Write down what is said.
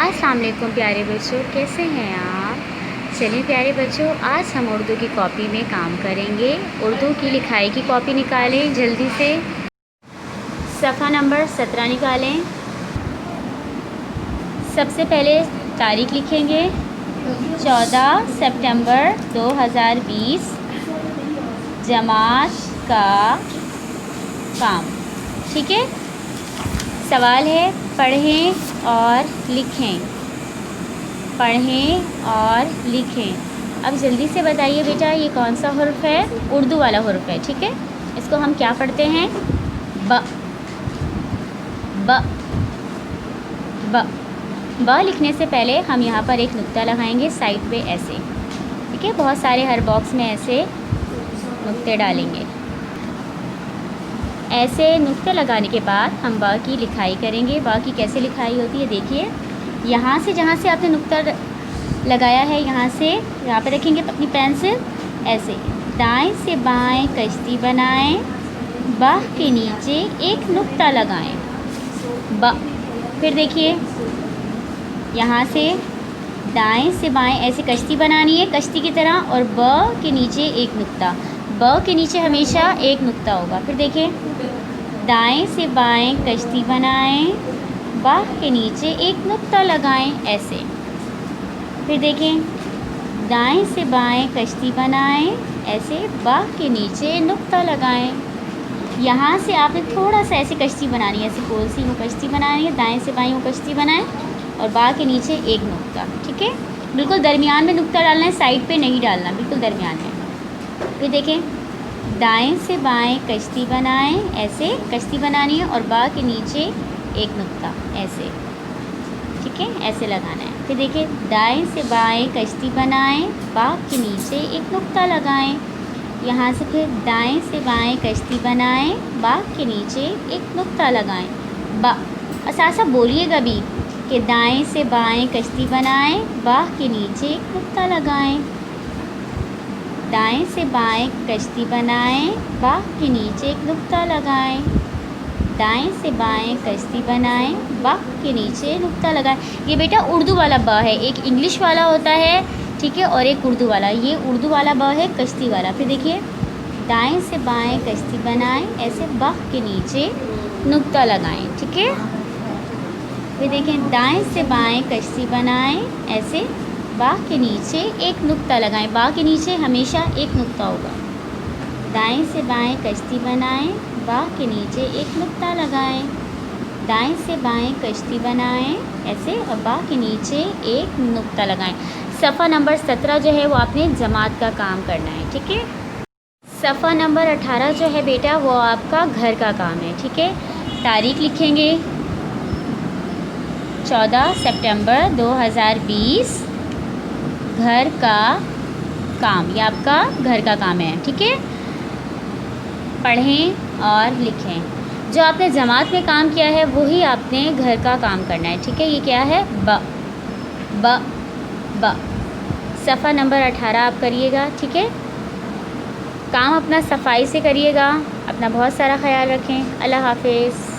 अस्सलाम वालेकुम प्यारे बच्चों, कैसे हैं आप। चलिए प्यारे बच्चों, आज हम उर्दू की कॉपी में काम करेंगे। उर्दू की लिखाई की कॉपी निकालें जल्दी से। सफ़ा नंबर 17 निकालें। सबसे पहले तारीख लिखेंगे 14 सितंबर 2020। जमात का काम। ठीक है। सवाल है, पढ़ें और लिखें। पढ़ें और लिखें। अब जल्दी से बताइए बेटा, ये कौन सा हुर्फ है। उर्दू वाला हुर्फ है। ठीक है। इसको हम क्या पढ़ते हैं, ब। ब ब ब लिखने से पहले हम यहाँ पर एक नुक्ता लगाएंगे साइड पे ऐसे। ठीक है। बहुत सारे हर बॉक्स में ऐसे नुक्ते डालेंगे। ऐसे नुक्ते लगाने के बाद हम ब की लिखाई करेंगे। ब की कैसे लिखाई होती है देखिए। यहाँ से जहाँ से आपने नुक्ता लगाया है, यहाँ पे रखेंगे अपनी पेंसिल ऐसे। दाएं से बाएं कश्ती बनाएं, ब के नीचे एक नुक्ता लगाएं। ब। फिर देखिए, यहाँ से दाएं से बाएं ऐसे कश्ती बनानी है कश्ती की तरह, और ब के नीचे एक नुक्ता। ब के नीचे हमेशा एक नुक्ता होगा। फिर देखिए, दाएं से बाएं कश्ती बनाएं, ब के नीचे एक नुक्ता लगाएं ऐसे। फिर देखें, दाएं से बाएं कश्ती बनाएं ऐसे, ब के नीचे नुक्ता लगाएं। यहाँ से आपने थोड़ा सा ऐसे कश्ती बनानी है, ऐसे गोल सी वो कश्ती बनानी है। दाएं से बाएं वो कश्ती बनाएं और ब के नीचे एक नुक्ता। ठीक है। बिल्कुल दरमियान में नुक्ता डालना है, साइड पे नहीं डालना, बिल्कुल दरमियान में। फिर देखें, दाएं से बाएं कश्ती बनाएं ऐसे, कश्ती बनानी है और ब के नीचे एक नुक्ता ऐसे। ठीक है, ऐसे लगाना है। फिर देखिए, दाएं से बाएं कश्ती बनाएं, ब के नीचे एक नुक्ता लगाएं। यहाँ से फिर दाएं से बाएं कश्ती बनाएं, ब के नीचे एक नुक्ता लगाएं। ब साथ साथ बोलिएगा भी कि दाएं से बाएं कश्ती बनाएं, ब के नीचे एक नुक्ता लगाएं। दाएं से बाएं कश्ती बनाएं, ब के नीचे एक नुक्ता लगाएं। दाएं से बाएं कश्ती बनाएं, ब के नीचे नुक्ता लगाएं। ये बेटा उर्दू वाला ब है, एक इंग्लिश वाला होता है। ठीक है, और एक उर्दू वाला। ये उर्दू वाला ब है, कश्ती वाला। फिर देखिए, दाएं से बाएं कश्ती बनाएं ऐसे, ब के नीचे नुक्ता लगाएं। ठीक है। फिर देखें, दाएं से बाएं कश्ती बनाएं ऐसे, बा के नीचे एक नुक्ता लगाएं। बा के नीचे हमेशा एक नुक्ता होगा। दाएं से बाएं कश्ती बनाएं, बा के नीचे एक नुक्ता लगाएं। दाएं से बाएं कश्ती बनाएं ऐसे और बा के नीचे एक नुक्ता लगाएं। सफ़ा नंबर 17 जो है वो आपने जमात का काम करना है। ठीक है। सफ़ा नंबर 18 जो है बेटा वो आपका घर का काम है। ठीक है। तारीख लिखेंगे 14 सितंबर 2020। घर का काम, ये आपका घर का काम है। ठीक है। पढ़ें और लिखें। जो आपने जमात में काम किया है वही आपने घर का काम करना है। ठीक है। ये क्या है, ब। ब ब सफ़ा नंबर 18 आप करिएगा। ठीक है। काम अपना सफाई से करिएगा। अपना बहुत सारा ख्याल रखें। अल्लाह हाफिज़।